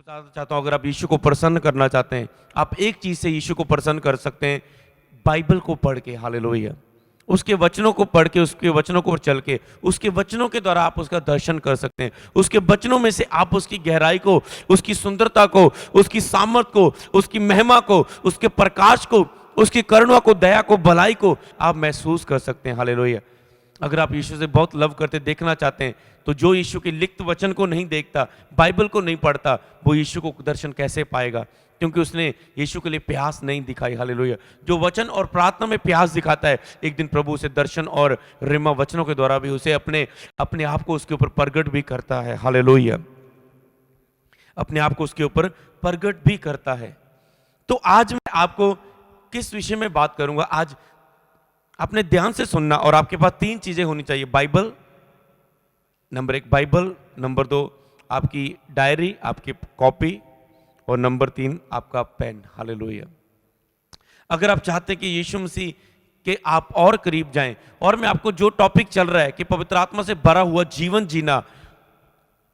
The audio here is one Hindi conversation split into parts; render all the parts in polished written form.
बताना चाहता हूँ, अगर आप यीशु को प्रसन्न करना चाहते हैं, आप एक चीज़ से यीशु को प्रसन्न कर सकते हैं, बाइबल को पढ़ के। हालेलुया। उसके वचनों को पढ़ के, उसके वचनों को चल के, उसके वचनों के द्वारा आप उसका दर्शन कर सकते हैं। उसके वचनों में से आप उसकी गहराई को, उसकी सुंदरता को, उसकी सामर्थ को, उसकी महिमा को, उसके प्रकाश को, उसकी करुणा को, दया को, भलाई को आप महसूस कर सकते हैं। हालेलुया। अगर आप यीशु से बहुत लव करते देखना चाहते हैं, तो जो यीशु के लिखित वचन को नहीं देखता, बाइबल को नहीं पढ़ता, वो यीशु को दर्शन कैसे पाएगा? क्योंकि उसने यीशु के लिए प्यास नहीं दिखाई। हालेलुया। जो वचन और प्रार्थना में प्यास दिखाता है, एक दिन प्रभु उसे दर्शन और रिमा वचनों के द्वारा भी उसे अपने अपने आप को उसके ऊपर प्रगट भी करता है। हालेलुया। अपने आप को उसके ऊपर प्रगट भी करता है। तो आज मैं आपको किस विषय में बात करूंगा? आज आपने ध्यान से सुनना, और आपके पास 3 चीजें होनी चाहिए। बाइबल, नंबर 1 बाइबल, नंबर 2 आपकी डायरी, आपकी कॉपी, और नंबर 3 आपका पेन। हालेलुया। अगर आप चाहते हैं कि यीशु मसीह के आप और करीब जाएं, और मैं आपको जो टॉपिक चल रहा है कि पवित्र आत्मा से भरा हुआ जीवन जीना,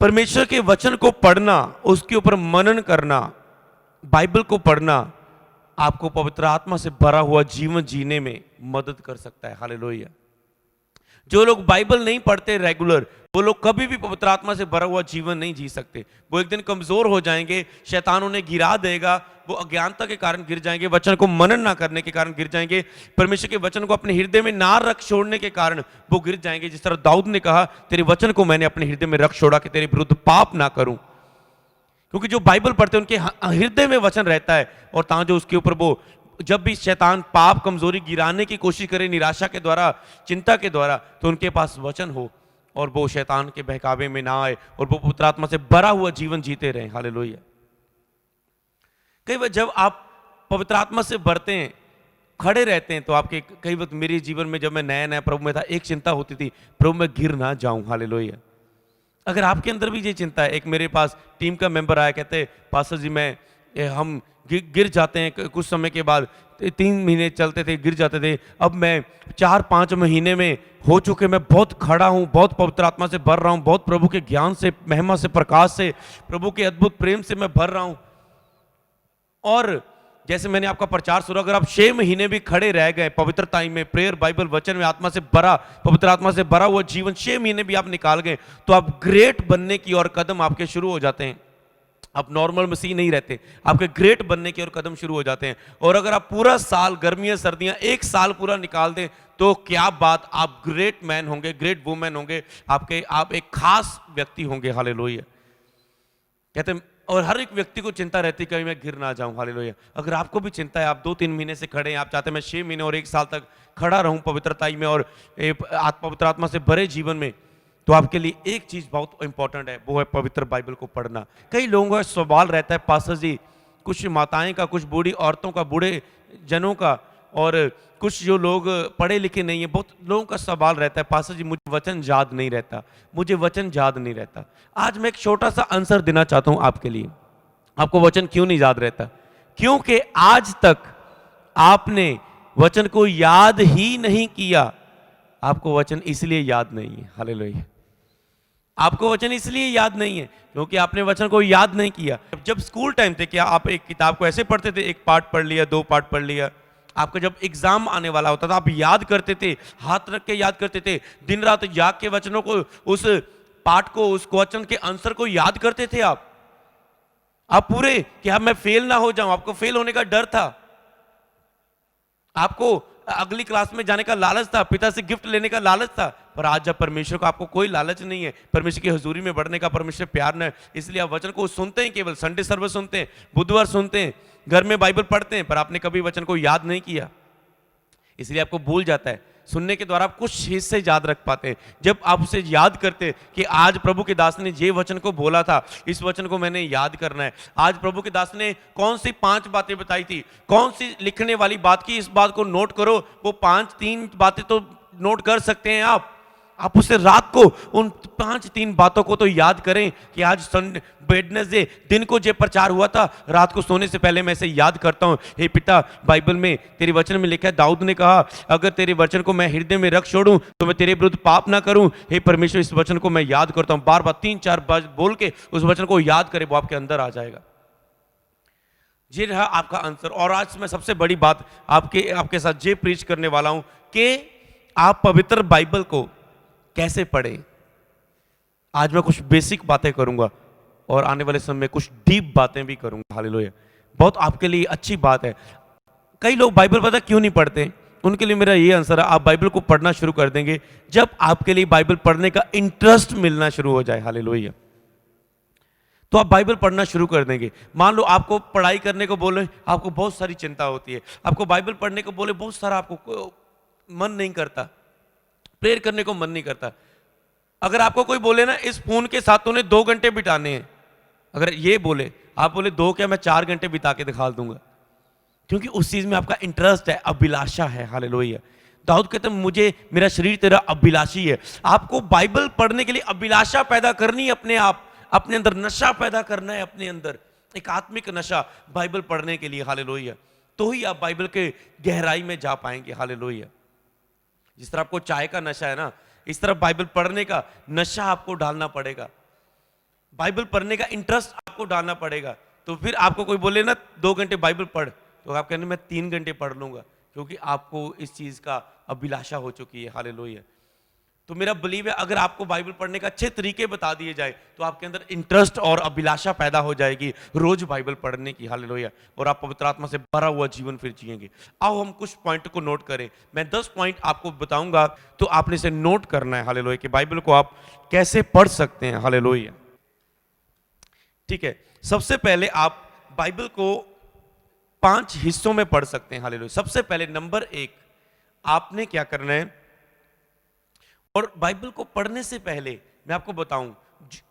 परमेश्वर के वचन को पढ़ना, उसके ऊपर मनन करना, बाइबल को पढ़ना आपको पवित्र आत्मा से भरा हुआ जीवन जीने में मदद कर सकता है। हालेलुया। जो लोग बाइबल नहीं पढ़ते रेगुलर, वो लोग कभी भी पवित्र आत्मा से भरा हुआ जीवन नहीं जी सकते। वो एक दिन कमजोर हो जाएंगे, शैतान उन्हें गिरा देगा, वो अज्ञानता के कारण गिर जाएंगे, वचन को मनन ना करने के कारण गिर जाएंगे, परमेश्वर के वचन को अपने हृदय में ना रख छोड़ने के कारण वो गिर जाएंगे। जिस तरह दाऊद ने कहा, तेरे वचन को मैंने अपने हृदय में रख छोड़ा कि तेरे विरुद्ध पाप ना करूं। क्योंकि जो बाइबल पढ़ते हैं उनके हृदय में वचन रहता है, और तां जो उसके ऊपर वो जब भी शैतान पाप कमजोरी गिराने की कोशिश करे, निराशा के द्वारा, चिंता के द्वारा, तो उनके पास वचन हो और वो शैतान के बहकावे में ना आए, और वो पवित्र आत्मा से भरा हुआ जीवन जीते रहे। हालेलुया। कई बार जब आप पवित्र आत्मा से भरते हैं, खड़े रहते हैं, तो आपके कई वक्त मेरे जीवन में जब मैं नया नया प्रभु में था, एक चिंता होती थी, प्रभु मैं गिर ना जाऊं। हालेलुया। अगर आपके अंदर भी ये चिंता है, एक मेरे पास टीम का मेंबर आया, कहते पास्टर जी हम गिर जाते हैं कुछ समय के बाद, 3 महीने चलते थे, गिर जाते थे, अब मैं 4-5 महीने में हो चुके, मैं बहुत खड़ा हूँ, बहुत पवित्र आत्मा से भर रहा हूँ, बहुत प्रभु के ज्ञान से, महिमा से, प्रकाश से, प्रभु के अद्भुत प्रेम से मैं भर रहा हूँ। और जैसे मैंने आपका प्रचार सुना, अगर आप 6 महीने भी खड़े रह गए पवित्र टाइम में, प्रेयर, बाइबल, वचन में, आत्मा से भरा, पवित्र आत्मा से भरा हुआ जीवन 6 महीने भी आप निकाल गए, तो आप ग्रेट बनने की ओर कदम आपके शुरू हो जाते हैं। आप नॉर्मल मसीह नहीं रहते, आपके ग्रेट बनने की ओर कदम शुरू हो जाते हैं। और अगर आप पूरा साल, गर्मियां सर्दियां, 1 साल पूरा निकाल दें, तो क्या बात, आप ग्रेट मैन होंगे, ग्रेट वुमेन होंगे, आप एक खास व्यक्ति होंगे। हालेलुया। कहते हैं, और हर एक व्यक्ति को चिंता रहती कहीं मैं गिर ना जाऊं। हालेलुया। अगर आपको भी चिंता है, आप 2-3 महीने से खड़े हैं, आप चाहते हैं मैं 6 महीने और 1 साल तक खड़ा रहूं पवित्रताई में और पवित्र आत्मा से भरे जीवन में, तो आपके लिए एक चीज बहुत इंपॉर्टेंट है, वो है पवित्र बाइबल को पढ़ना। कई लोगों का सवाल रहता है, पास्टर जी, कुछ माताएं का, कुछ बूढ़ी औरतों का, बूढ़े जनों का, और कुछ जो लोग पढ़े लिखे नहीं है, बहुत लोगों का सवाल रहता है, पास्टर जी मुझे वचन याद नहीं रहता, मुझे वचन याद नहीं रहता। आज मैं एक छोटा सा आंसर देना चाहता हूं आपके लिए। आपको वचन क्यों नहीं याद रहता? क्योंकि आज तक आपने वचन को याद ही नहीं किया। आपको वचन इसलिए याद नहीं है। हालेलुया। आपको वचन इसलिए याद नहीं है क्योंकि आपने वचन को याद नहीं किया। जब स्कूल टाइम थे, क्या आप एक किताब को ऐसे पढ़ते थे, 1 पार्ट पढ़ लिया, 2 पार्ट पढ़ लिया? आपका जब एग्जाम आने वाला होता था, आप याद करते थे, हाथ रख के याद करते थे, दिन रात जाग के वचनों को, उस पाठ को, उस क्वेश्चन के आंसर को याद करते थे आप पूरे, कि अब मैं फेल ना हो जाऊं। आपको फेल होने का डर था, आपको अगली क्लास में जाने का लालच था, पिता से गिफ्ट लेने का लालच था। पर आज जब परमेश्वर को आपको कोई लालच नहीं है, परमेश्वर की हजूरी में बढ़ने का, परमेश्वर प्यार न, इसलिए आप वचन को सुनते हैं, केवल संडे सर्विस सुनते हैं, बुधवार सुनते हैं, घर में बाइबल पढ़ते हैं, पर आपने कभी वचन को याद नहीं किया, इसलिए आपको भूल जाता है। सुनने के द्वारा आप कुछ हिस्से याद रख पाते हैं। जब आप उसे याद करते कि आज प्रभु के दास ने ये वचन को बोला था, इस वचन को मैंने याद करना है, आज प्रभु के दास ने कौन सी 5 बातें बताई थी, कौन सी लिखने वाली बात की, इस बात को नोट करो, वो 5-3 बातें तो नोट कर सकते हैं आप। आप उसे रात को उन 5-3 बातों को तो याद करें कि आज संडे वेडनेसडे दिन को जो प्रचार हुआ था, रात को सोने से पहले मैं इसे याद करता हूं। हे पिता, बाइबल में तेरे वचन में लिखा है, दाऊद ने कहा अगर तेरे वचन को मैं हृदय में रख छोड़ूं तो मैं तेरे विरुद्ध पाप ना करूं। हे परमेश्वर, इस वचन को मैं याद करता हूं। बार बार 3-4 बार बोल के उस वचन को याद करें, वो आपके अंदर आ जाएगा। ये रहा आपका आंसर। और आज मैं सबसे बड़ी बात आपके साथ ये प्रीच करने वाला हूं कि आप पवित्र बाइबल को कैसे पढ़ें। आज मैं कुछ बेसिक बातें करूंगा और आने वाले समय में कुछ डीप बातें भी करूंगा। हालेलुया। बहुत आपके लिए अच्छी बात है। कई लोग बाइबल पता क्यों नहीं पढ़ते, उनके लिए मेरा ये आंसर है, आप बाइबल को पढ़ना शुरू कर देंगे जब आपके लिए बाइबल पढ़ने का इंटरेस्ट मिलना शुरू हो जाए। हालेलुया। तो आप बाइबल पढ़ना शुरू कर देंगे। मान लो आपको पढ़ाई करने को बोले, आपको बहुत सारी चिंता होती है। आपको बाइबल पढ़ने को बोले, बहुत सारा आपको मन नहीं करता, प्रेयर करने को मन नहीं करता। अगर आपको कोई बोले ना इस फोन के साथ तूने 2 घंटे बिताने हैं, अगर ये बोले, आप बोले 2 क्या, मैं 4 घंटे बिता के दिखा दूंगा, क्योंकि उस चीज में आपका इंटरेस्ट है, अभिलाषा है। हालेलुया। दाऊद कहते हैं मुझे, मेरा शरीर तेरा अभिलाषी है। आपको बाइबल पढ़ने के लिए अभिलाषा पैदा करनी है अपने आप, अपने अंदर नशा पैदा करना है, अपने अंदर एक आत्मिक नशा बाइबल पढ़ने के लिए। हालेलुया। तो ही आप बाइबल के गहराई में जा पाएंगे। हालेलुया। जिस तरह आपको चाय का नशा है ना, इस तरह बाइबल पढ़ने का नशा आपको डालना पड़ेगा, बाइबल पढ़ने का इंटरेस्ट आपको डालना पड़ेगा। तो फिर आपको कोई बोले ना 2 घंटे बाइबल पढ़, तो आप कहने मैं 3 घंटे पढ़ लूंगा, क्योंकि आपको इस चीज का अभिलाषा हो चुकी है। हालेलुया। तो मेरा बिलीव है अगर आपको बाइबल पढ़ने का अच्छे तरीके बता दिए जाए तो आपके अंदर इंटरेस्ट और अभिलाषा पैदा हो जाएगी रोज बाइबल पढ़ने की। हालेलुया। और आप पवित्र आत्मा से भरा हुआ जीवन फिर जिएंगे। आओ हम कुछ पॉइंट को नोट करें। मैं 10 पॉइंट आपको बताऊंगा, तो आपने इसे नोट करना है। हालेलुया। कि बाइबल को आप कैसे पढ़ सकते हैं। हालेलुया। ठीक है, सबसे पहले आप बाइबल को 5 हिस्सों में पढ़ सकते हैं। हालेलुया। सबसे पहले नंबर 1, आपने क्या करना है, और बाइबल को पढ़ने से पहले मैं आपको बताऊं,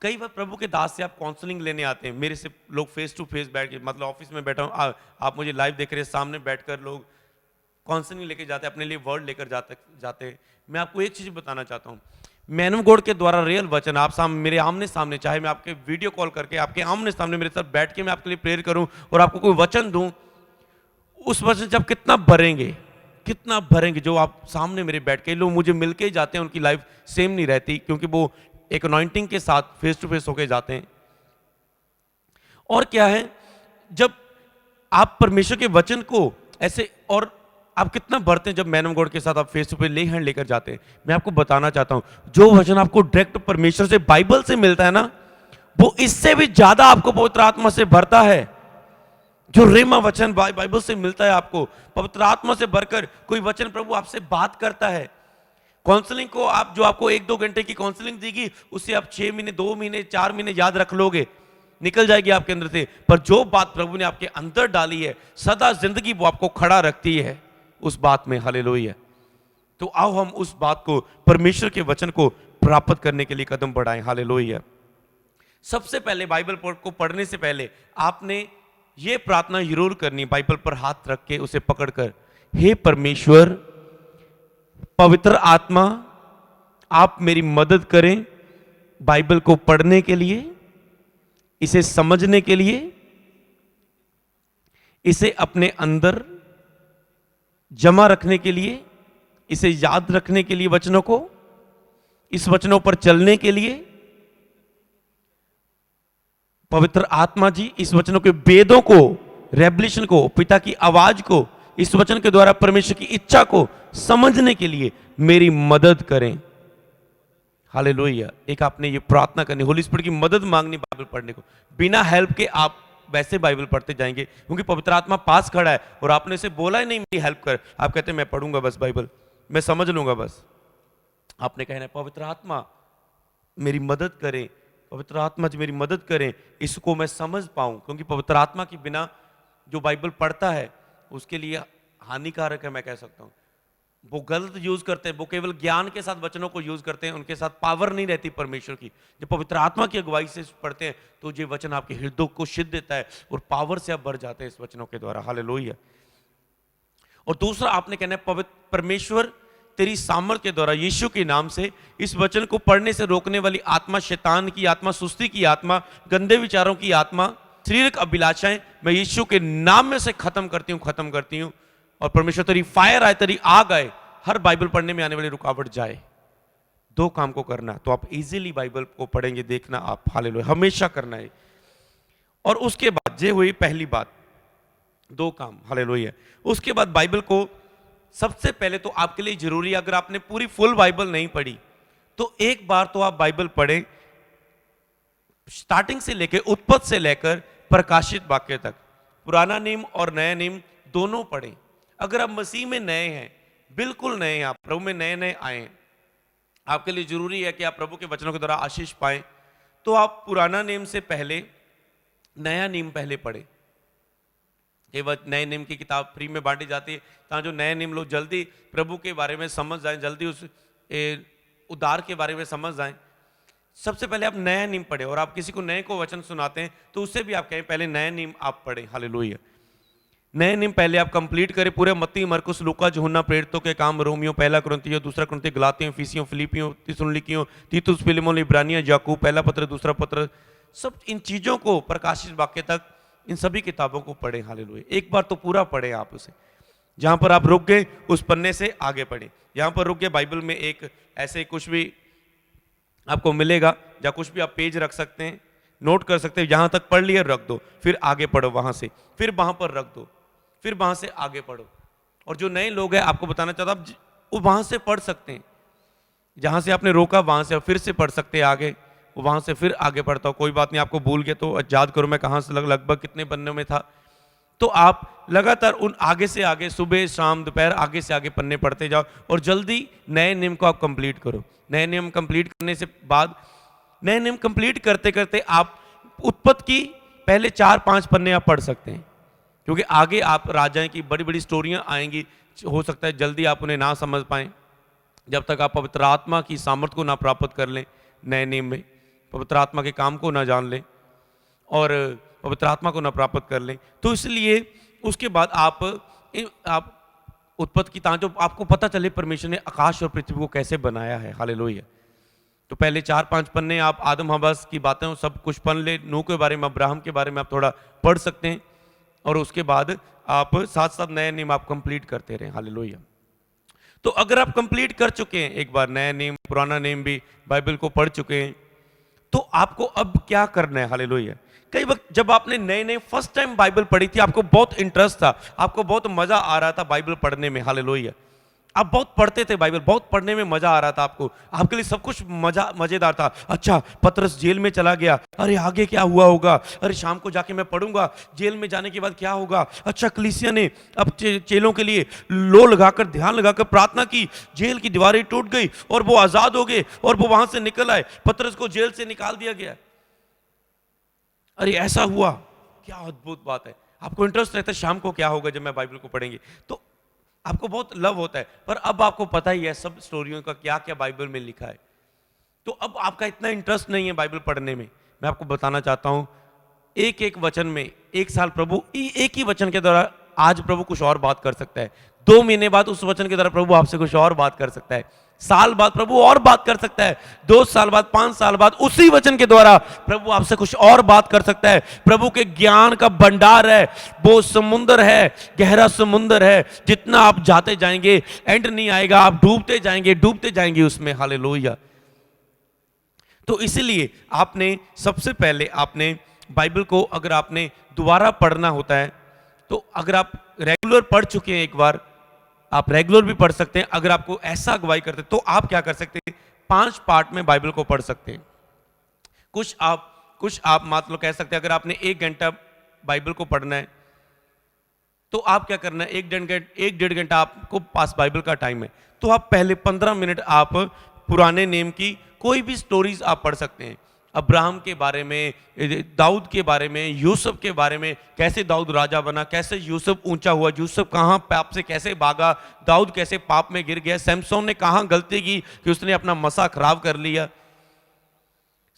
कई बार प्रभु के दास से आप काउंसलिंग लेने आते हैं, मेरे से लोग फेस टू फेस बैठ के, मतलब ऑफिस में बैठा हूं, आप मुझे लाइव देख रहे हैं, सामने बैठकर लोग काउंसलिंग लेके जाते हैं, अपने लिए वर्ड लेकर जाते हैं। मैं आपको एक चीज बताना चाहता हूं, मैन ऑफ गॉड के द्वारा रियल वचन आप मेरे आमने सामने, चाहे मैं आपके वीडियो कॉल करके आपके आमने सामने मेरे साथ बैठ के मैं आपके लिए प्रेयर करूं और आपको कोई वचन दूं, उस वचन जब कितना भरेंगे जो आप सामने मेरे बैठ के, लोग मुझे मिलके ही जाते हैं, उनकी लाइफ सेम नहीं रहती, क्योंकि वो एक अनॉइंटिंग के साथ फेस टू फेस होके जाते हैं। और क्या है, जब आप परमेश्वर के वचन को ऐसे, और आप कितना भरते हैं जब मैन ऑफ गॉड के साथ आप फेस टू फेस ले हैंड लेकर जाते हैं। मैं आपको बताना चाहता हूं, जो वचन आपको डायरेक्ट परमेश्वर से बाइबल से मिलता है ना, वो इससे भी ज्यादा आपको पवित्र आत्मा से भरता है। जो रेमा वचन बाइबल से मिलता है आपको, पवित्र आत्मा से भरकर कोई वचन प्रभु आपसे बात करता है। काउंसलिंग को आप, जो आपको 1-2 घंटे की काउंसलिंग देगी, उससे आप 6 महीने, 2 महीने, 4 महीने याद रख लोगे, निकल जाएगी आपके अंदर से। पर जो बात प्रभु ने आपके अंदर डाली है, सदा जिंदगी वो आपको खड़ा रखती है उस बात में। हालेलुया। तो आओ हम उस बात को, परमेश्वर के वचन को प्राप्त करने के लिए कदम बढ़ाएं। हालेलुया। सबसे पहले बाइबल को पढ़ने से पहले आपने ये प्रार्थना जरूर करनी, बाइबल पर हाथ रख के उसे पकड़कर, हे परमेश्वर, पवित्र आत्मा, आप मेरी मदद करें बाइबल को पढ़ने के लिए, इसे समझने के लिए, इसे अपने अंदर जमा रखने के लिए, इसे याद रखने के लिए, वचनों को, इस वचनों पर चलने के लिए। पवित्र आत्मा जी, इस वचनों के वेदों को, रेवलेशन को, पिता की आवाज को, इस वचन के द्वारा परमेश्वर की इच्छा को समझने के लिए मेरी मदद करें। हालेलुया। एक आपने ये प्रार्थना करनी, होली स्पिरिट की मदद मांगनी बाइबल पढ़ने को। बिना हेल्प के आप वैसे बाइबल पढ़ते जाएंगे, क्योंकि पवित्र आत्मा पास खड़ा है और आपने इसे बोला ही नहीं मेरी हेल्प कर, आप कहते हैं मैं पढ़ूंगा बस बाइबल, मैं समझ लूंगा बस। आपने कहना है पवित्र आत्मा मेरी मदद करें, पवित्र आत्मा जी मेरी मदद करें, इसको मैं समझ पाऊं, क्योंकि पवित्र आत्मा के बिना जो बाइबल पढ़ता है उसके लिए हानिकारक है, मैं कह सकता हूं। वो गलत यूज करते हैं, वो केवल ज्ञान के साथ वचनों को यूज करते हैं, उनके साथ पावर नहीं रहती परमेश्वर की। जब पवित्र आत्मा की अगुवाई से पढ़ते हैं तो ये वचन आपके हृदय को सिद्ध देता है और पावर से आप भर जाते हैं इस वचनों के द्वारा। हालेलुया। और दूसरा आपने कहना है, पवित्र परमेश्वर तेरी सामर्थ के द्वारा यीशु के नाम से इस वचन को पढ़ने से रोकने वाली आत्मा, शैतान की आत्मा, सुस्ती की आत्मा, गंदे विचारों की आत्मा, शारीरिक अभिलाषाएं, मैं यीशु के नाम में से खत्म करती हूं। और परमेश्वर तेरी फायर आए, तेरी आग आए, हर बाइबल पढ़ने में आने वाली रुकावट जाए। दो काम को करना, तो आप इजीली बाइबल को पढ़ेंगे, देखना आप, हालेलुया, हमेशा करना है। और उसके बाद ये हुई पहली बात, दो काम, हालेलुया। उसके बाद बाइबल को सबसे पहले तो आपके लिए जरूरी है, अगर आपने पूरी फुल बाइबल नहीं पढ़ी तो एक बार तो आप बाइबल पढ़ें, स्टार्टिंग से लेकर, उत्पत्ति से लेकर प्रकाशित वाक्य तक, पुराना नियम और नया नियम दोनों पढ़ें। अगर आप मसीह में नए हैं, बिल्कुल नए हैं, आप प्रभु में नए नए आए हैं, आपके लिए जरूरी है कि आप प्रभु के वचनों के द्वारा आशीष पाएं, तो आप पुराना नियम से पहले नया नियम पहले पढ़ें। केवल नए नियम की किताब फ्री में बांटी जाती है, ताकि जो नए नियम लोग जल्दी प्रभु के बारे में समझ जाएं, जल्दी उस उद्धार के बारे में समझ जाएं। सबसे पहले आप नया नियम पढ़ें, और आप किसी को नए को वचन सुनाते हैं तो उससे भी आप कहें पहले नया नियम आप पढ़ें, हालेलुया। नए नियम पहले आप कंप्लीट करें, पूरे मत्ती, मरकुस, लूका, यूहन्ना, प्रेरितों के काम, रोमियो, पहला कुरिन्थियों, दूसरा कुरिन्थियों, गलातियों, इफिसियों, फिलिपियों, थिस्सलुनीकियों, तीतुस, फिलेमोन, इब्रानियों, याकूब, पहला पत्र, दूसरा पत्र, सब इन चीजों को, प्रकाशित वाक्य तक, इन सभी किताबों को पढ़ें, हालेलुया। एक बार तो पूरा पढ़ें आप उसे। जहां पर आप रुक गए उस पन्ने से आगे पढ़ें। यहां पर रुक गए, बाइबल में एक ऐसे कुछ भी आपको मिलेगा, या कुछ भी आप पेज रख सकते हैं, नोट कर सकते हैं, यहां तक पढ़ लिया रख दो, फिर आगे पढ़ो वहां से, फिर वहां पर रख दो, फिर वहां से आगे पढ़ो। और जो नए लोग हैं, आपको बताना चाहता हूं, आप वहां से पढ़ सकते हैं, जहां से आपने रोका वहां से फिर से पढ़ सकते हैं आगे, वहां से फिर आगे पढ़ता हूं, कोई बात नहीं, आपको भूल गया तो याद करो मैं कहां से लगभग कितने पन्ने में था। तो आप लगातार उन आगे से आगे, सुबह शाम दोपहर, आगे से आगे पन्ने पढ़ते जाओ, और जल्दी नए नियम को आप कंप्लीट करो। नए नियम कंप्लीट करने से बाद, नए नियम कंप्लीट करते करते आप उत्पत्ति की पहले 4-5 पन्ने आप पढ़ सकते हैं, क्योंकि आगे आप राजाओं की बड़ी बड़ी स्टोरियां आएंगी, हो सकता है जल्दी आप उन्हें ना समझ पाएं, जब तक आप पवित्र आत्मा की सामर्थ को ना प्राप्त कर लें, नए नियम में पवित्र आत्मा के काम को ना जान लें और पवित्र आत्मा को ना प्राप्त कर लें। तो इसलिए उसके बाद आप उत्पत्ति की तांजो आपको पता चले परमेश्वर ने आकाश और पृथ्वी को कैसे बनाया है, हालेलुया। तो पहले 4-5 पन्ने आप आदम हवा की बातें सब कुछ पढ़ ले, नूह के बारे में, अब्राहम के बारे में आप थोड़ा पढ़ सकते हैं, और उसके बाद आप साथ साथ नए नियम आप कंप्लीट करते रहें, हालेलुया। तो अगर आप कंप्लीट कर चुके हैं, एक बार नया नियम, पुराना नियम भी बाइबल को पढ़ चुके हैं, तो आपको अब क्या करना है, हालेलुया। कई वक्त जब आपने नए नए फर्स्ट टाइम बाइबल पढ़ी थी, आपको बहुत इंटरेस्ट था, आपको बहुत मजा आ रहा था बाइबल पढ़ने में, हालेलुया। आप बहुत पढ़ते थे बाइबल, बहुत पढ़ने में मजा आ रहा था आपको, आपके लिए सब कुछ मजेदार था। अच्छा, पतरस जेल में चला गया, अरे आगे क्या हुआ होगा, अरे शाम को जाके मैं पढ़ूंगा, जेल में जाने के बाद क्या होगा। अच्छा, कलीसिया ने अब चेलों के लिए लो लगाकर, ध्यान लगाकर प्रार्थना की, जेल की दीवारें टूट गई और वो आजाद हो गए और वो वहां से निकल आए, पतरस को जेल से निकाल दिया गया। अरे ऐसा हुआ, क्या अद्भुत बात है। आपको इंटरेस्ट रहता है शाम को क्या होगा जब मैं बाइबल को पढ़ेंगे, तो आपको बहुत लव होता है। पर अब आपको पता ही है सब स्टोरियों का क्या क्या बाइबल में लिखा है, तो अब आपका इतना इंटरेस्ट नहीं है बाइबल पढ़ने में। मैं आपको बताना चाहता हूं, एक एक वचन में एक साल प्रभु, एक ही वचन के द्वारा आज प्रभु कुछ और बात कर सकता है, 2 महीने बाद उस वचन के द्वारा प्रभु आपसे कुछ और बात कर सकता है, साल बाद प्रभु और बात कर सकता है, 2 साल बाद, 5 साल बाद उसी वचन के द्वारा प्रभु आपसे कुछ और बात कर सकता है। प्रभु के ज्ञान का भंडार है, वो समुंदर है, गहरा समुंदर है, जितना आप जाते जाएंगे एंड नहीं आएगा, आप डूबते जाएंगे उसमें, हालेलुया। तो इसलिए आपने सबसे पहले आपने बाइबल को अगर आपने दोबारा पढ़ना होता है, तो अगर आप रेगुलर पढ़ चुके हैं एक बार, आप रेगुलर भी पढ़ सकते हैं। अगर आपको ऐसा अगुवाई करते हैं तो आप क्या कर सकते हैं, 5 पार्ट में बाइबल को पढ़ सकते हैं। कुछ आप मान लो कह सकते हैं, अगर आपने 1 घंटा बाइबल को पढ़ना है तो आप क्या करना है, 1-1.5 घंटा आपको पास बाइबल का टाइम है, तो आप पहले 15 मिनट आप पुराने नेम की कोई भी स्टोरीज आप पढ़ सकते हैं। अब्राहम के बारे में, दाऊद के बारे में, यूसुफ के बारे में, कैसे दाऊद राजा बना, कैसे यूसुफ ऊंचा हुआ, यूसुफ कहाँ पाप से कैसे भागा, दाऊद कैसे पाप में गिर गया, सैमसोन ने कहाँ गलती की कि उसने अपना मसा खराब कर लिया।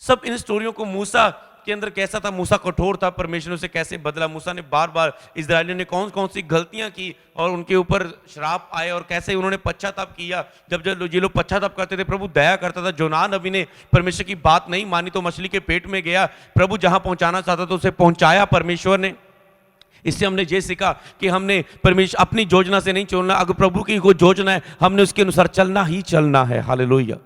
सब इन स्टोरियों को, मूसा के अंदर कैसा था, मूसा कठोर था, परमेश्वर ने उसे कैसे बदला, मूसा ने बार बार इस्राएलियों ने कौन कौन सी गलतियां की और उनके ऊपर श्राप आए और कैसे उन्होंने पश्चाताप किया। जब जब ये लोग पश्चाताप करते थे प्रभु दया करता था। जोनाह नबी ने परमेश्वर की बात नहीं मानी तो मछली के पेट में गया, प्रभु जहां पहुंचाना चाहता था उसे पहुंचाया परमेश्वर ने। इससे हमने ये सीखा कि हमने परमेश्वर अपनी योजना से नहीं चलना, अगर प्रभु की कोई योजना है हमने उसके अनुसार चलना ही चलना है। हालेलुया।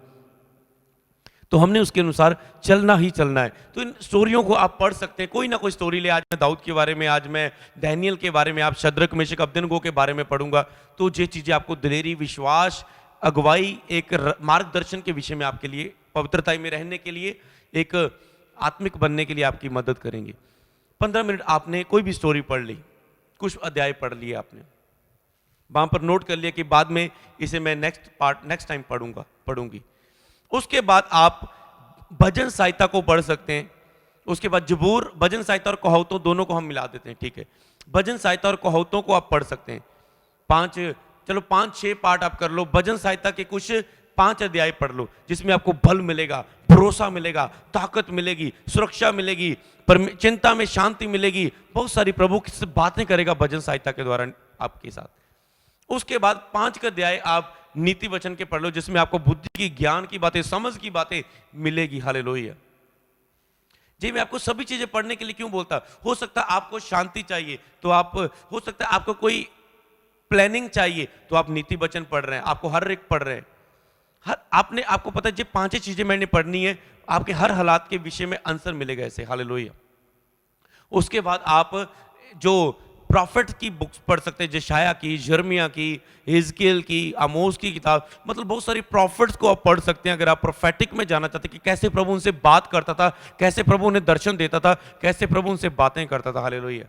तो हमने उसके अनुसार चलना ही चलना है। तो इन स्टोरियों को आप पढ़ सकते हैं, कोई ना कोई स्टोरी ले। आज मैं दाऊद के बारे में, आज मैं डैनियल के बारे में, आप शद्रक मेशक अबेदनगो के बारे में पढ़ूंगा। तो ये चीजें आपको दिलेरी, विश्वास, अगुवाई, एक मार्गदर्शन के विषय में आपके लिए, पवित्रता में रहने के लिए, एक आत्मिक बनने के लिए आपकी मदद करेंगे। 15 मिनट आपने कोई भी स्टोरी पढ़ ली, कुछ अध्याय पढ़ लिए आपने, वहां पर नोट कर लिया कि बाद में इसे मैं नेक्स्ट टाइम पढ़ूंगी। उसके बाद आप भजन साहित्य को पढ़ सकते हैं। उसके बाद जबूर, भजन साहित्य और कहावतों दोनों को हम मिला देते हैं, ठीक है। भजन साहित्य और कहावतों को आप पढ़ सकते हैं। 5-6 पार्ट आप कर लो। भजन साहित्य के कुछ 5 अध्याय पढ़ लो, जिसमें आपको बल मिलेगा, भरोसा मिलेगा, ताकत मिलेगी, सुरक्षा मिलेगी, चिंता में शांति मिलेगी। बहुत सारी प्रभु की बातें करेगा भजन साहित्य के द्वारा आपके साथ। उसके बाद 5 का अध्याय आप नीति वचन के पढ़ लो, जिसमें आपको बुद्धि की, ज्ञान की बातें, समझ की बातें मिलेगी। हालेलुया। जी, मैं आपको सभी चीजें पढ़ने के लिए क्यों बोलता, हो सकता है आपको शांति चाहिए तो आप, हो सकता है आपको कोई प्लानिंग चाहिए तो आप नीति वचन पढ़ रहे हैं, आपको हर एक पढ़ रहे हैं। आपको पता है ये 5 चीजें मैंने पढ़नी है, आपके हर हालात के विषय में आंसर मिलेगा ऐसे। हालेलुया। उसके बाद आप जो प्रॉफिट की बुक्स पढ़ सकते हैं, यशायाह की, यिर्मयाह की, हिजकियेल की, आमोस की किताब, मतलब बहुत सारी प्रॉफिट्स को आप पढ़ सकते हैं अगर आप प्रोफेटिक में जाना चाहते हैं कि कैसे प्रभु उनसे बात करता था, कैसे प्रभु उन्हें दर्शन देता था, कैसे प्रभु उनसे बातें करता था। हालेलुया।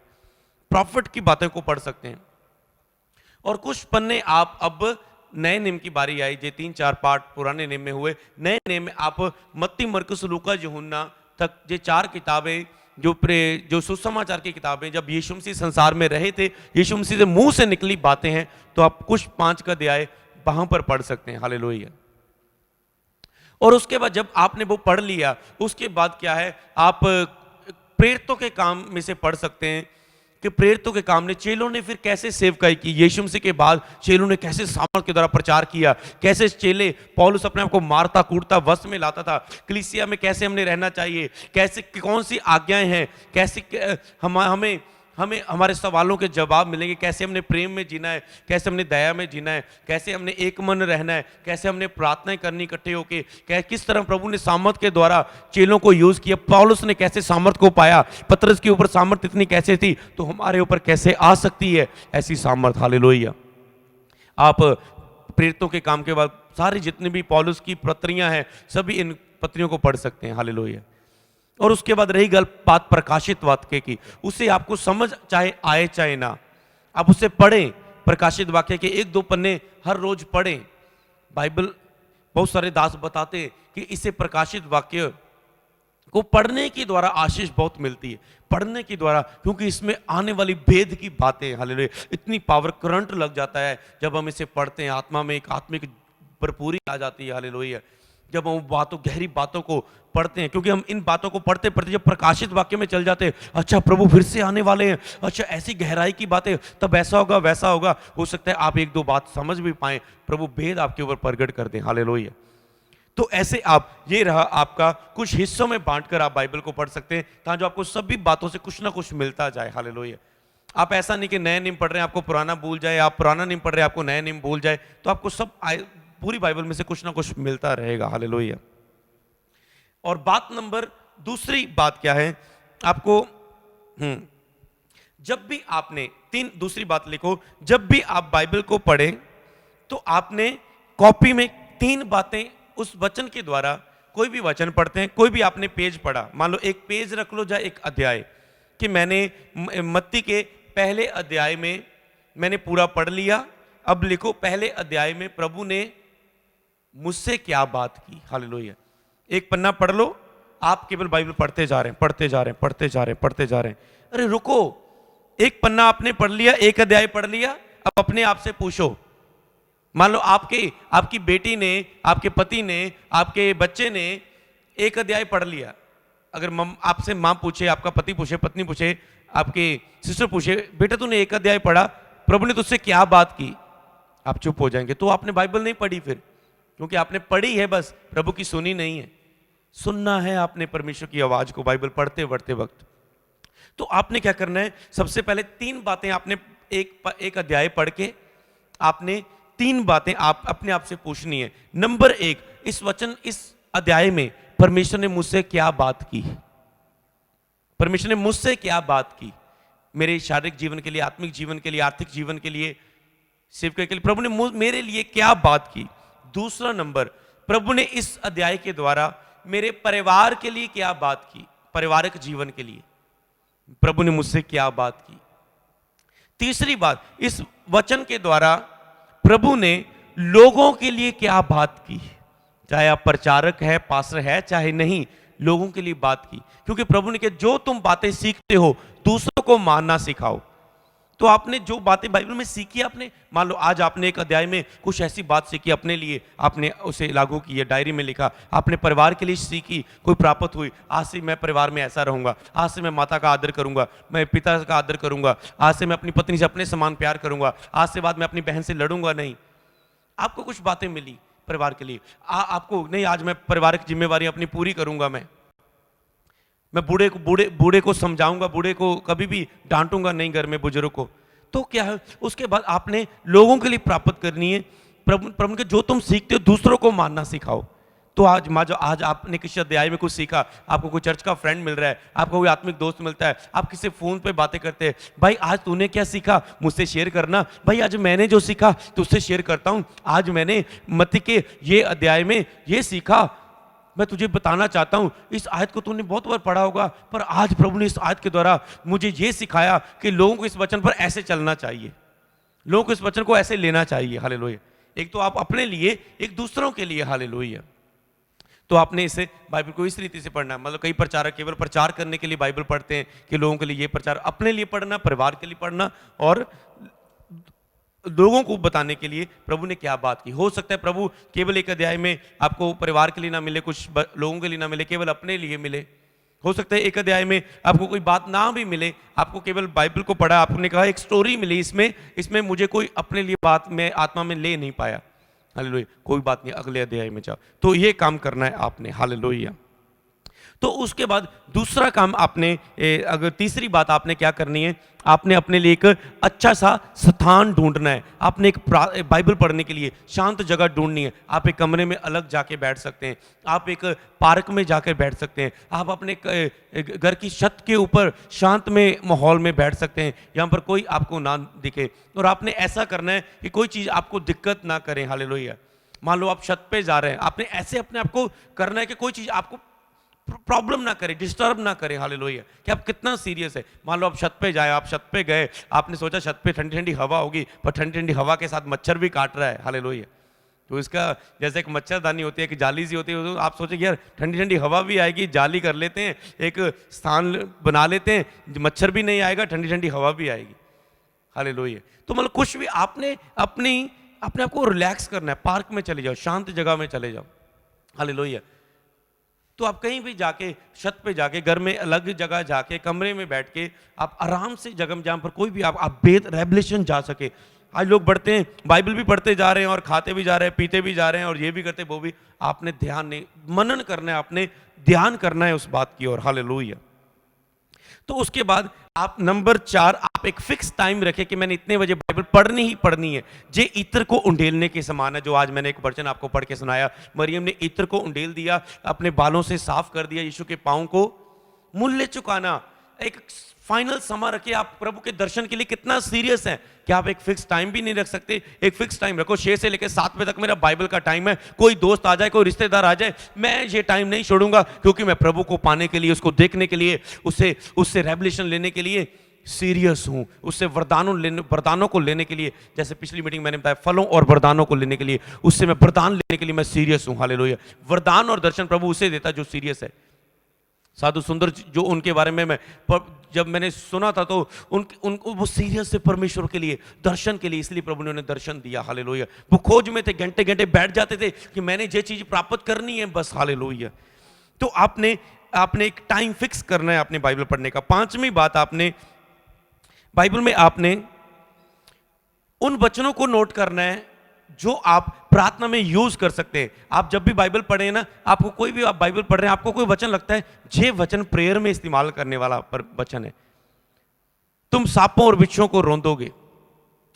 प्रॉफिट की बातें को पढ़ सकते हैं। और कुछ पन्ने आप, अब नए नियम की बारी आई, ये 3-4 पार्ट पुराने नियम में हुए। नए नियम में आप मत्ती, मरकुस, लूका, यूहन्ना तक ये 4 किताबें जो सुसमाचार की किताबें, जब यीशु मसीह संसार में रहे थे, यीशु मसीह से मुंह से निकली बातें हैं, तो आप कुछ 5 का अध्याय वहां पर पढ़ सकते हैं। हालेलुया। और उसके बाद जब आपने वो पढ़ लिया, उसके बाद क्या है, आप प्रेरितों के काम में से पढ़ सकते हैं कि प्रेरितों के काम ने, चेलों ने फिर कैसे सेवकाई की। यीशु मसीह के बाद चेलों ने कैसे सामर्थ के द्वारा प्रचार किया, कैसे चेले, पौलुस अपने आप को मारता कूटता वश में लाता था, कलीसिया में कैसे हमने रहना चाहिए, कैसे कौन सी आज्ञाएं हैं, कैसे हमें हमारे सवालों के जवाब मिलेंगे, कैसे हमने प्रेम में जीना है, कैसे हमने दया में जीना है, कैसे हमने एक मन रहना है, कैसे हमने प्रार्थनाएं करनी इकट्ठे होके, किस तरह प्रभु ने सामर्थ के द्वारा चेलों को यूज किया, पौलुस ने कैसे सामर्थ को पाया, पतरस के ऊपर सामर्थ इतनी कैसे थी, तो हमारे ऊपर कैसे आ सकती है ऐसी सामर्थ। हालेलुया। आप प्रेरितों के काम के बाद सारी जितनी भी पौलुस की पत्रियां हैं, सभी इन पत्रियों को पढ़ सकते हैं। हालेलुया। और उसके बाद रही बात प्रकाशित वाक्य की, उसे आपको समझ चाहे आए चाहे ना, आप उसे पढ़ें। प्रकाशित वाक्य के 1-2 पन्ने हर रोज पढ़ें। बाइबल, बहुत सारे दास बताते हैं कि इसे प्रकाशित वाक्य को पढ़ने के द्वारा आशीष बहुत मिलती है, पढ़ने के द्वारा, क्योंकि इसमें आने वाली भेद की बातें, हालेलुया, इतनी पावर, करंट लग जाता है जब हम इसे पढ़ते हैं। आत्मा में एक आत्मिक भरपूरी आ जाती है। हालेलुया। जब हम गहरी बातों को पढ़ते हैं, क्योंकि हम इन बातों को पढ़ते पढ़ते जब प्रकाशित वाक्य में चल जाते हैं, अच्छा प्रभु फिर से आने वाले हैं, अच्छा ऐसी गहराई की बातें, तब ऐसा होगा वैसा होगा, हो सकता है आप 1-2 बात समझ भी पाए, प्रभु भेद आपके ऊपर प्रकट कर दें। हालेलुया। तो ऐसे आप, ये रहा आपका, कुछ हिस्सों में बांटकर आप बाइबल को पढ़ सकते हैं, ताकि आपको सभी बातों से कुछ ना कुछ मिलता जाए। हालेलुया। आप ऐसा नहीं कि नए नियम पढ़ रहे हैं आपको पुराना भूल जाए, आप पुराना नियम पढ़ रहे हैं आपको नए नियम भूल जाए, तो आपको सब पूरी बाइबल में से कुछ ना कुछ मिलता रहेगा। हालेलुया। और दूसरी बात क्या है, आपको जब भी आपने दूसरी बात लिखो, जब भी आप बाइबल को पढ़ें तो आपने कॉपी में 3 बातें उस वचन के द्वारा, कोई भी वचन पढ़ते हैं, कोई भी आपने पेज पढ़ा, मान लो एक पेज रख लो या एक अध्याय, कि मैंने मत्ती के पहले अध्याय में मैंने पूरा पढ़ लिया, अब लिखो पहले अध्याय में प्रभु ने मुझसे क्या बात की। हालेलुया। एक पन्ना पढ़ लो, आप केवल बाइबल पढ़ते जा रहे हैं, पढ़ते जा रहे हैं, पढ़ते जा रहे हैं, पढ़ते जा रहे हैं। अरे रुको, एक पन्ना आपने पढ़ लिया, एक अध्याय पढ़ लिया, अब अपने आप से पूछो, मान लो आपकी बेटी ने, आपके पति ने, आपके बच्चे ने एक अध्याय पढ़ लिया, अगर आपसे माँ पूछे, आपका पति पूछे, पत्नी पूछे, आपके सिस्टर पूछे, बेटा तूने एक अध्याय पढ़ा, प्रभु ने तुझसे क्या बात की, आप चुप हो जाएंगे। तो आपने बाइबल नहीं पढ़ी फिर, क्योंकि आपने पढ़ी है बस, प्रभु की सुनी नहीं है। सुनना है आपने परमेश्वर की आवाज को बाइबल पढ़ते पढ़ते वक्त। तो आपने क्या करना है, सबसे पहले 3 बातें आपने एक अध्याय पढ़ के आपने 3 बातें आप अपने आप से पूछनी है। नंबर 1, इस अध्याय में परमेश्वर ने मुझसे क्या बात की, परमेश्वर ने मुझसे क्या बात की, मेरे शारीरिक जीवन के लिए, आत्मिक जीवन के लिए, आर्थिक जीवन के लिए, सेवकाई के लिए प्रभु ने मेरे लिए क्या बात की। दूसरा नंबर, प्रभु ने इस अध्याय के द्वारा मेरे परिवार के लिए क्या बात की, पारिवारिक जीवन के लिए प्रभु ने मुझसे क्या बात की। तीसरी बात, इस वचन के द्वारा प्रभु ने लोगों के लिए क्या बात की, चाहे आप प्रचारक है, पास्टर है, चाहे नहीं, लोगों के लिए बात की। क्योंकि प्रभु ने कहा जो तुम बातें सीखते हो दूसरों को मानना सिखाओ। तो आपने जो बातें बाइबल में सीखी, आपने मान लो आज आपने एक अध्याय में कुछ ऐसी बात सीखी अपने लिए, आपने उसे लागू की है, डायरी में लिखा, आपने परिवार के लिए सीखी, कोई प्राप्त हुई, आज से मैं परिवार में ऐसा रहूंगा, आज से मैं माता का आदर करूंगा, मैं पिता का आदर करूंगा, आज से मैं अपनी पत्नी से अपने समान प्यार करूंगा, आज से बाद मैं अपनी बहन से लड़ूंगा नहीं। आपको कुछ बातें मिली परिवार के लिए, आपको नहीं, आज मैं पारिवारिक जिम्मेवारी अपनी पूरी करूंगा, मैं बूढ़े को समझाऊंगा, बूढ़े को कभी भी डांटूंगा नहीं घर में, बुजुर्ग को। तो क्या है, उसके बाद आपने लोगों के लिए प्राप्त करनी है। प्रभु के जो तुम सीखते हो दूसरों को मानना सिखाओ। तो आज आपने किसी अध्याय में कुछ सीखा, आपको कोई चर्च का फ्रेंड मिल रहा है, आपको कोई आत्मिक दोस्त मिलता है, आप किसी फोन पे बातें करते हैं, भाई आज तूने क्या सीखा मुझसे शेयर करना, भाई आज मैंने जो सीखा तुझसे शेयर करता हूं, आज मैंने मत्ती के ये अध्याय में ये सीखा, मैं तुझे बताना चाहता हूं। इस आयत को तूने बहुत बार पढ़ा होगा, पर आज प्रभु ने इस आयत के द्वारा मुझे यह सिखाया कि लोगों को इस वचन पर ऐसे चलना चाहिए, लोगों को इस वचन को ऐसे लेना चाहिए। हालेलुया। एक तो आप अपने लिए, एक दूसरों के लिए। हालेलुया। तो आपने इसे बाइबल को इस रीति से पढ़ना है। मतलब कई प्रचारक केवल प्रचार करने के लिए बाइबल पढ़ते हैं कि लोगों के लिए ये प्रचार, अपने लिए पढ़ना, परिवार के लिए पढ़ना और लोगों को बताने के लिए प्रभु ने क्या बात की। हो सकता है प्रभु केवल एक अध्याय में आपको परिवार के लिए ना मिले, कुछ लोगों के लिए ना मिले, केवल अपने लिए मिले। हो सकता है एक अध्याय में आपको कोई बात ना भी मिले, आपको केवल बाइबल को पढ़ा, आपने कहा एक स्टोरी मिली, इसमें मुझे कोई अपने लिए बात मैं आत्मा में ले नहीं पाया। हालेलुया। कोई बात नहीं, अगले अध्याय में जाओ। तो ये काम करना है आपने। हालेलुया। तो उसके बाद दूसरा काम आपने, अगर तीसरी बात आपने क्या करनी है, आपने अपने लिए एक अच्छा सा स्थान ढूंढना है। आपने एक बाइबल पढ़ने के लिए शांत जगह ढूंढनी है। आप एक कमरे में अलग जाके बैठ सकते हैं, आप एक पार्क में जाकर बैठ सकते हैं, आप अपने घर की छत के ऊपर शांत में माहौल में बैठ सकते हैं, यहाँ पर कोई आपको ना दिखे। और आपने ऐसा करना है कि कोई चीज़ आपको दिक्कत ना करे। हालेलुया। मान लो आप छत पे जा रहे हैं, आपने ऐसे अपने आप को करना है कि कोई चीज़ आपको प्रॉब्लम ना करे, डिस्टर्ब ना करे। हालेलुया। कि आप कितना सीरियस है। मान लो आप छत पे जाए, आप छत पे गए, आपने सोचा छत पे ठंडी ठंडी हवा होगी, पर ठंडी ठंडी हवा के साथ मच्छर भी काट रहा है। हालेलुया। तो इसका जैसे एक मच्छरदानी होती है, एक जाली सी होती है, तो आप सोचे यार ठंडी ठंडी हवा भी आएगी, जाली कर लेते हैं, एक स्थान बना लेते हैं, मच्छर भी नहीं आएगा, ठंडी ठंडी हवा भी आएगी। हालेलुया। तो मतलब कुछ भी आपने अपने आप को रिलैक्स करना है। पार्क में चले जाओ, शांत जगह में चले जाओ। हालेलुया। तो आप कहीं भी जाके, छत पे जाके, घर में अलग जगह जाके, कमरे में बैठ के आप आराम से जगह जहाँ पर कोई भी आप रेवलेशन जा सके। आज लोग बढ़ते हैं, बाइबल भी पढ़ते जा रहे हैं और खाते भी जा रहे हैं, पीते भी जा रहे हैं और ये भी करते वो भी। आपने ध्यान नहीं, मनन करना है, आपने ध्यान करना है उस बात की ओर। हालेलुया। तो उसके बाद आप नंबर 4, आप एक फिक्स टाइम रखें कि मैंने इतने बजे बाइबल पढ़नी ही पढ़नी है। जे इत्र को उंडेलने के समान है, जो आज मैंने एक वचन आपको पढ़ के सुनाया। मरियम ने इत्र को उंडेल दिया, अपने बालों से साफ कर दिया, यीशु के पांव को मूल्य चुकाना। एक फाइनल समय रखिए। आप प्रभु के दर्शन के लिए कितना सीरियस हैं कि आप एक फिक्स टाइम भी नहीं रख सकते। एक फिक्स टाइम रखो, 6 से लेकर 7 बजे तक मेरा बाइबल का टाइम है। कोई दोस्त आ जाए, कोई रिश्तेदार आ जाए, मैं ये टाइम नहीं छोड़ूंगा, क्योंकि मैं प्रभु को पाने के लिए, उसको देखने के लिए, उससे रेवलेशन लेने के लिए सीरियस हूं, उससे वरदानों को लेने के लिए। जैसे पिछली मीटिंग मैंने बताया, फलों और वरदानों को लेने के लिए, उससे मैं वरदान लेने के लिए मैं सीरियस हूं। हालेलुया। वरदान और दर्शन प्रभु उसे देता जो सीरियस है। साधु सुंदर जो उनके बारे में जब मैंने सुना था, तो उनको वो सीरियस थे परमेश्वर के लिए, दर्शन के लिए, इसलिए प्रभु ने उन्हें दर्शन दिया। हालेलुया। वो खोज में थे, घंटे घंटे बैठ जाते थे कि मैंने ये चीज प्राप्त करनी है बस। हालेलुया। तो आपने आपने एक टाइम फिक्स करना है अपने बाइबल पढ़ने का। पांचवी बात, आपने बाइबल में आपने उन वचनों को नोट करना है जो आप प्रार्थना में यूज कर सकते हैं। आप जब भी बाइबल पढ़े ना, आपको कोई भी आप बाइबल पढ़ रहे हैं, आपको कोई वचन लगता है ये वचन प्रेयर में इस्तेमाल करने वाला वचन है, तुम सांपों और बिच्छुओं को रौंदोगे,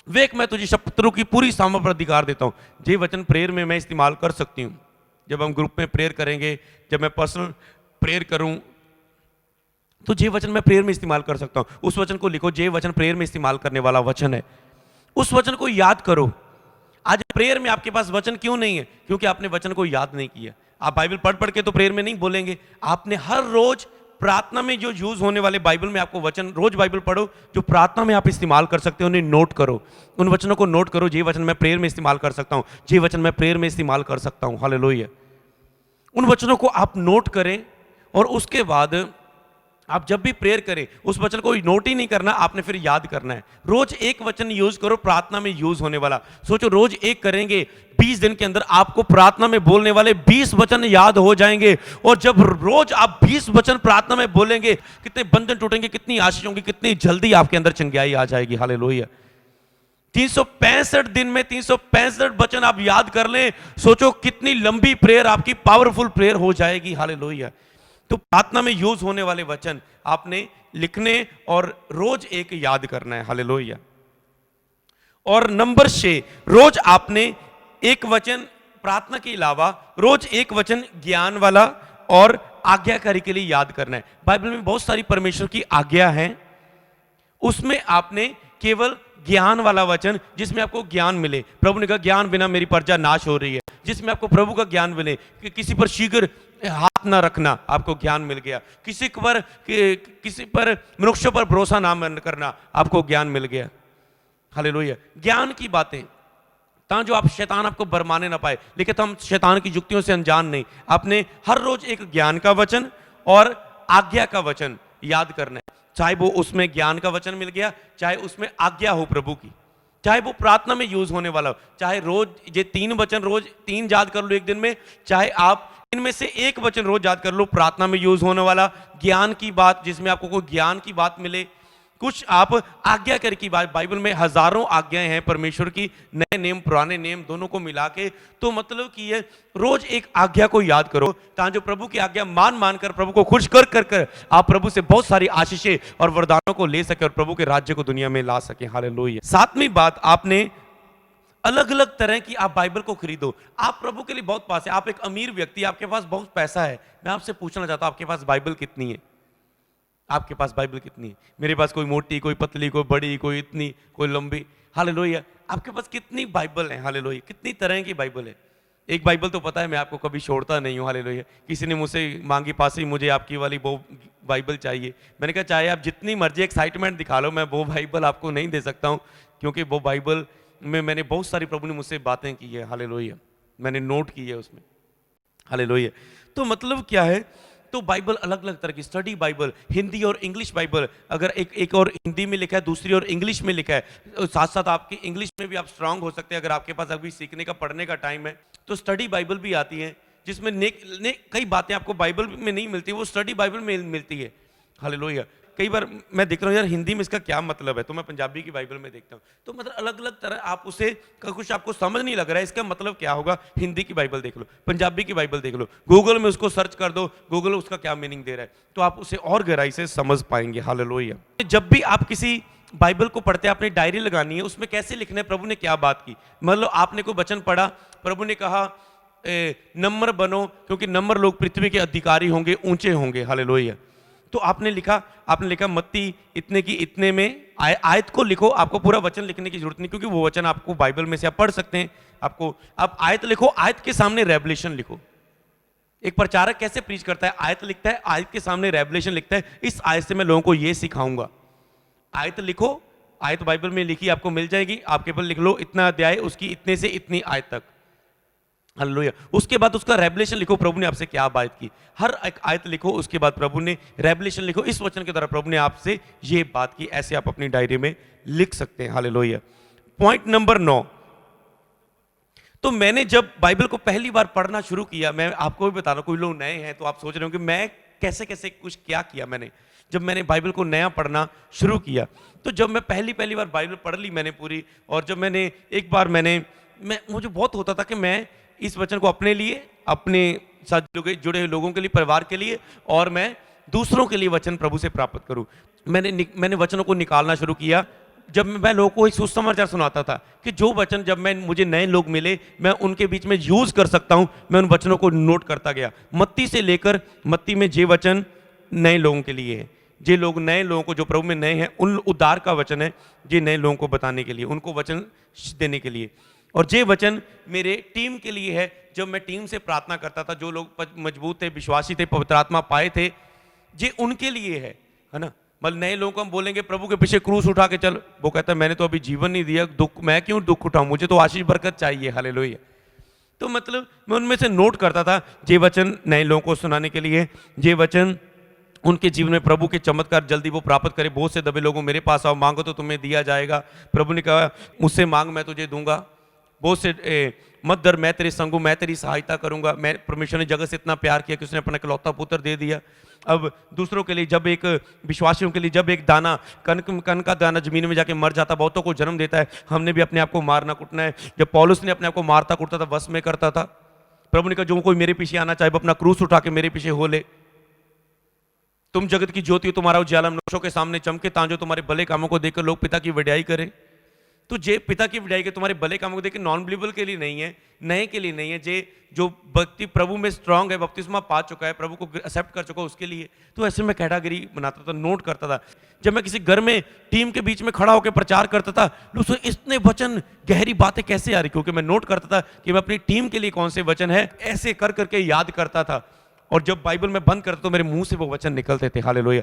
वेख मैं तुझे शत्रु की पूरी सामर्थ पर अधिकार देता हूं। ये वचन प्रेयर में मैं इस्तेमाल कर सकती हूं। जब हम ग्रुप में प्रेयर करेंगे, जब मैं पर्सनल प्रेयर करूं, तो ये वचन मैं प्रेयर में इस्तेमाल कर सकता हूं। उस वचन को लिखो, ये वचन प्रेयर में इस्तेमाल करने वाला वचन है। उस वचन को याद करो। आज प्रेयर में आपके पास वचन क्यों नहीं है? क्योंकि आपने वचन को याद नहीं किया। आप बाइबल पढ़ पढ़ के तो प्रेयर में नहीं बोलेंगे। आपने हर रोज प्रार्थना में जो यूज होने वाले बाइबल में आपको वचन, रोज बाइबल पढ़ो जो प्रार्थना में आप इस्तेमाल कर सकते हो, उन्हें नोट करो। उन वचनों को नोट करो, ये वचन मैं प्रेयर में इस्तेमाल कर सकता हूं, ये वचन मैं प्रेयर में इस्तेमाल कर सकता हूं। हालेलुया। उन वचनों को आप नोट करें और उसके बाद आप जब भी प्रेयर करें उस वचन को नोट ही नहीं करना, आपने फिर याद करना है। रोज एक वचन यूज करो प्रार्थना में यूज होने वाला। सोचो रोज एक करेंगे, 20 दिन के अंदर आपको प्रार्थना में बोलने वाले 20 वचन याद हो जाएंगे। और जब रोज आप 20 वचन प्रार्थना में बोलेंगे, कितने बंधन टूटेंगे, कितनी आशीष होंगी, कितनी जल्दी आपके अंदर चंगाई आ जाएगी। हालेलुया। 365 दिन में 365 वचन आप याद कर लें। सोचो कितनी लंबी प्रेयर आपकी पावरफुल प्रेयर हो जाएगी। हालेलुया। तो प्रार्थना में यूज होने वाले वचन आपने लिखने और रोज एक याद करना है। हालेलुया। और नंबर 6, रोज आपने एक वचन प्रार्थना के अलावा रोज एक वचन ज्ञान वाला और आज्ञाकारी के लिए याद करना है। बाइबल में बहुत सारी परमेश्वर की आज्ञा है, उसमें आपने केवल ज्ञान वाला वचन जिसमें आपको ज्ञान मिले। प्रभु ने कहा ज्ञान बिना मेरी प्रजा नाश हो रही है, जिसमें आपको प्रभु का ज्ञान मिले कि किसी पर शीघ्र हाथ ना रखना, आपको ज्ञान मिल गया। किसी पर मनुष्यों पर भरोसा ना करना, आपको ज्ञान मिल गया। हालेलुया। ज्ञान की बातें ताकि जो आप शैतान आपको बरमाने ना पाए, लेकिन हम शैतान की युक्तियों से अनजान नहीं। आपने हर रोज एक ज्ञान का वचन और आज्ञा का वचन याद करना है। चाहे वो उसमें ज्ञान का वचन मिल गया, चाहे उसमें आज्ञा हो प्रभु की, चाहे वो प्रार्थना में यूज होने वाला हो, चाहे रोज ये 3 वचन रोज 3 याद कर लो एक दिन में, चाहे आप इनमें से एक वचन रोज याद कर लो प्रार्थना में यूज होने वाला, ज्ञान की बात जिसमें आपको कोई ज्ञान की बात मिले, कुछ आप आज्ञाकारी की बात। बाइबल में हजारों आज्ञाएं हैं परमेश्वर की, नए नेम पुराने नेम दोनों को मिला के। तो मतलब कि ये रोज एक आज्ञा को याद करो, ताकि जो प्रभु की आज्ञा मान मान कर प्रभु को खुश कर कर कर आप प्रभु से बहुत सारी आशीषें और वरदानों को ले सके और प्रभु के राज्य को दुनिया में ला सके। हालेलुया। 7वीं बात, आपने अलग अलग तरह की आप बाइबल को खरीदो। आप प्रभु के लिए बहुत पास है, आप एक अमीर व्यक्ति, आपके पास बहुत पैसा है, मैं आपसे पूछना चाहता हूं आपके पास बाइबल कितनी है? आपके पास बाइबल कितनी है? मेरे पास कोई मोटी, कोई पतली, कोई बड़ी, कोई इतनी, कोई लंबी। हालेलुया। आपके पास कितनी बाइबल है? हालेलुया। कितनी तरह की बाइबल है? एक बाइबल तो पता है मैं आपको कभी छोड़ता नहीं हूँ। हालेलुया। किसी ने मुझसे मांगी पास ही, मुझे आपकी वाली वो बाइबल चाहिए। मैंने कहा चाहे आप जितनी मर्जी एक्साइटमेंट दिखा लो, मैं वो बाइबल आपको नहीं दे सकता हूँ, क्योंकि वो बाइबल में मैंने बहुत सारी प्रभु ने मुझसे बातें की है। हालेलुया। मैंने नोट की है उसमें। हालेलुया। तो मतलब क्या है? तो बाइबल अलग अलग तरह की, स्टडी बाइबल, हिंदी और इंग्लिश बाइबल, अगर एक और हिंदी में लिखा है, दूसरी और इंग्लिश में लिखा है, साथ साथ आपकी इंग्लिश में भी आप स्ट्रांग हो सकते हैं अगर आपके पास अभी सीखने का पढ़ने का टाइम है। तो स्टडी बाइबल भी आती है जिसमें कई बातें आपको बाइबल में नहीं मिलती, वो स्टडी बाइबल में मिलती है। हालेलुया। कई बार मैं देख रहा हूँ यार हिंदी में इसका क्या मतलब है, तो मैं पंजाबी की बाइबल में देखता हूँ। तो मतलब अलग अलग तरह आप उसे कुछ आपको समझ नहीं लग रहा है इसका मतलब क्या होगा, हिंदी की बाइबल देख लो, पंजाबी की बाइबल देख लो, गूगल में उसको सर्च कर दो, गूगल उसका क्या मीनिंग दे रहा है, तो आप उसे और गहराई से समझ पाएंगे। हालेलुया। जब भी आप किसी बाइबल को पढ़ते हैं, अपनी डायरी लगानी है, उसमें कैसे लिखना है, प्रभु ने क्या बात की। मतलब आपने कोई वचन पढ़ा, प्रभु ने कहा नम्र बनो क्योंकि नम्र लोग पृथ्वी के अधिकारी होंगे, ऊंचे होंगे। हालेलुया। तो आपने लिखा मत्ती इतने की इतने में, आयत को लिखो। आपको पूरा वचन लिखने की जरूरत नहीं, क्योंकि वो वचन आपको बाइबल में से आप पढ़ सकते हैं। आप आयत लिखो, आयत के सामने रेवलेशन लिखो। एक प्रचारक कैसे प्रीच करता है? आयत लिखता है, आयत के सामने रेवलेशन लिखता है, इस आयत से मैं लोगों को ये सिखाऊंगा। आयत लिखो, आयत बाइबल में लिखी आपको मिल जाएगी, आपके पर लिख लो इतना अध्याय, उसकी इतने से इतनी आयत तक। हालेलुया। उसके बाद उसका रेवलेशन लिखो, प्रभु ने आपसे क्या बात की। हर एक आयत लिखो, उसके बाद प्रभु ने रेवलेशन लिखो, इस वचन के द्वारा प्रभु ने आपसे ये बात की। ऐसे आप अपनी डायरी में लिख सकते हैं। हालेलुया। पॉइंट नंबर 9, तो मैंने जब बाइबल को पहली बार पढ़ना शुरू किया, मैं आपको भी बता रहा हूं, कोई लोग नए हैं तो आप सोच रहे हो कि मैं कैसे कैसे कुछ क्या किया मैंने। जब मैंने बाइबल को नया पढ़ना शुरू किया, तो जब मैं पहली बार बाइबल पढ़ ली मैंने पूरी, और जब मैंने एक बार मुझे बहुत होता था कि मैं इस वचन को अपने लिए, अपने साथ जुड़े हुए लोगों के लिए, परिवार के लिए, और मैं दूसरों के लिए वचन प्रभु से प्राप्त करूं। मैंने वचनों को निकालना शुरू किया। जब मैं लोगों को एक सुसमाचार सुनाता था कि जो वचन जब मुझे नए लोग मिले, मैं उनके बीच में यूज कर सकता हूं, मैं उन वचनों को नोट करता गया। मत्ती से लेकर मत्ती में जे वचन नए लोगों के लिए है, जे लोग नए लोगों को जो प्रभु में नए हैं, उन उद्धार का वचन है, जे नए लोगों को बताने के लिए, उनको वचन देने के लिए। और जे वचन मेरे टीम के लिए है, जब मैं टीम से प्रार्थना करता था, जो लोग मजबूत थे, विश्वासी थे, पवित्र आत्मा पाए थे, जे उनके लिए है ना। मतलब नए लोगों को हम बोलेंगे प्रभु के पीछे क्रूस उठा के चल, वो कहता है मैंने तो अभी जीवन नहीं दिया, दुख मैं क्यों दुख उठाऊं, मुझे तो आशीष बरकत चाहिए, हालेलुया। तो मतलब मैं उनमें से नोट करता था, जे वचन नए लोगों को सुनाने के लिए, जे वचन उनके जीवन में प्रभु के चमत्कार जल्दी वो प्राप्त करे। बहुत से दबे लोगों मेरे पास आओ, मांगो तो तुम्हें दिया जाएगा। प्रभु ने कहा मुझसे मांग मैं तुझे दूंगा। बहुत से मत डर, मैं तेरे संग हूं, मैं तेरी सहायता करूंगा। मैं परमेश्वर ने जगत से इतना प्यार किया कि उसने अपना इकलौता पुत्र दे दिया। अब दूसरों के लिए, जब एक विश्वासियों के लिए जब एक दाना कन का दाना जमीन में जाके मर जाता, बहुतों को जन्म देता है, हमने भी अपने आप को मारना कुटना है। जब पौलुस ने अपने आप को मारता कुटता था, वश में करता था, प्रभु ने कहा जो कोई मेरे पीछे आना चाहे वो अपना क्रूस उठा के मेरे पीछे हो ले। तुम जगत की ज्योति हो, तुम्हारा उजाला मनुष्यों के सामने चमके, ताकि तुम्हारे भले कामों को देखकर लोग पिता की वड्याई करें। तो जे पिता की वड्याई के तुम्हारे भले कामों को देखकर नॉन बिलीवर के लिए नहीं है, नए के लिए नहीं है, जे जो व्यक्ति प्रभु में स्ट्रांग है, बपतिस्मा पा चुका है, प्रभु को एक्सेप्ट कर चुका है, उसके लिए। तो ऐसे मैं कैटेगरी बनाता था, नोट करता था। जब मैं किसी घर में टीम के बीच में खड़ा होकर प्रचार करता था, तो इतने वचन गहरी बातें कैसे आ रही, क्योंकि मैं नोट करता था कि मैं अपनी टीम के लिए कौन से वचन है, ऐसे कर करके याद करता था। और जब बाइबल में बंद करता तो मेरे मुंह से वो वचन निकलते थे, हालेलुया।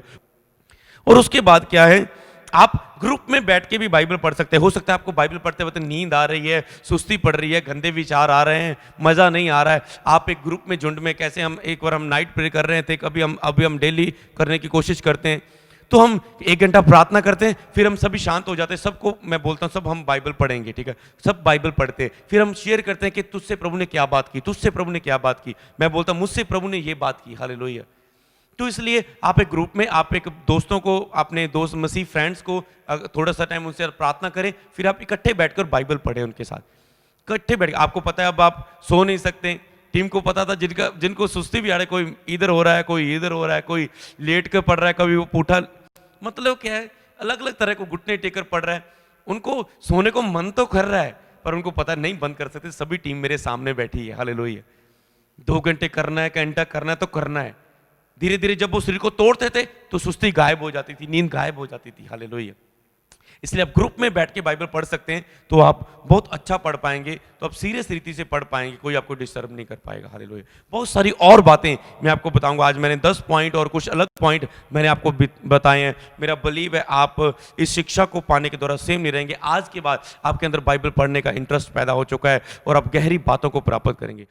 और उसके बाद क्या है, आप ग्रुप में बैठ के भी बाइबल पढ़ सकते हैं। हो सकता है आपको बाइबल पढ़ते वक्त नींद आ रही है, सुस्ती पड़ रही है, गंदे विचार आ रहे हैं, मजा नहीं आ रहा है। आप एक ग्रुप में झुंड में, कैसे हम एक बार हम नाइट प्रे कर रहे थे, अभी हम डेली करने की कोशिश करते हैं, तो हम 1 घंटा प्रार्थना करते हैं, फिर हम सभी शांत हो जाते हैं। सबको मैं बोलता हूँ सब हम बाइबल पढ़ेंगे, ठीक है, सब बाइबल पढ़ते हैं। फिर हम शेयर करते हैं कि तुझसे प्रभु ने क्या बात की, तुझसे प्रभु ने क्या बात की। मैं बोलता हूँ मुझसे प्रभु ने ये बात की, हालेलुया। तो इसलिए आप एक ग्रुप में, आप एक दोस्तों को, अपने दोस्त मसीह फ्रेंड्स को थोड़ा सा टाइम उनसे प्रार्थना करें, फिर आप इकट्ठे बैठकर बाइबल पढ़ें उनके साथ, इकट्ठे बैठ। आपको पता है अब आप सो नहीं सकते, टीम को पता था जिनको सुस्ती भी आ रही है, कोई इधर हो रहा है, कोई इधर हो रहा है, कोई लेट कर पढ़ रहा है, कभी वो पूठा, मतलब क्या है, अलग अलग तरह को घुटने टेकर पढ़ रहा है। उनको सोने को मन तो कर रहा है, पर उनको पता नहीं बंद कर सकते, सभी टीम मेरे सामने बैठी है, हालेलुया। 2 घंटे करना है, घंटा करना है तो करना है। धीरे धीरे जब वो शरीर को तोड़ते थे तो सुस्ती गायब हो जाती थी, नींद गायब हो जाती थी, हालेलुया। इसलिए आप ग्रुप में बैठ के बाइबल पढ़ सकते हैं, तो आप बहुत अच्छा पढ़ पाएंगे, तो आप सीरियस रीति से पढ़ पाएंगे, कोई आपको डिस्टर्ब नहीं कर पाएगा, हालेलुया। बहुत सारी और बातें मैं आपको बताऊंगा। आज मैंने 10 पॉइंट और कुछ अलग पॉइंट मैंने आपको बताए हैं। मेरा बिलीव है आप इस शिक्षा को पाने के द्वारा सेम नहीं रहेंगे। आज के बाद आपके अंदर बाइबल पढ़ने का इंटरेस्ट पैदा हो चुका है और आप गहरी बातों को प्राप्त करेंगे।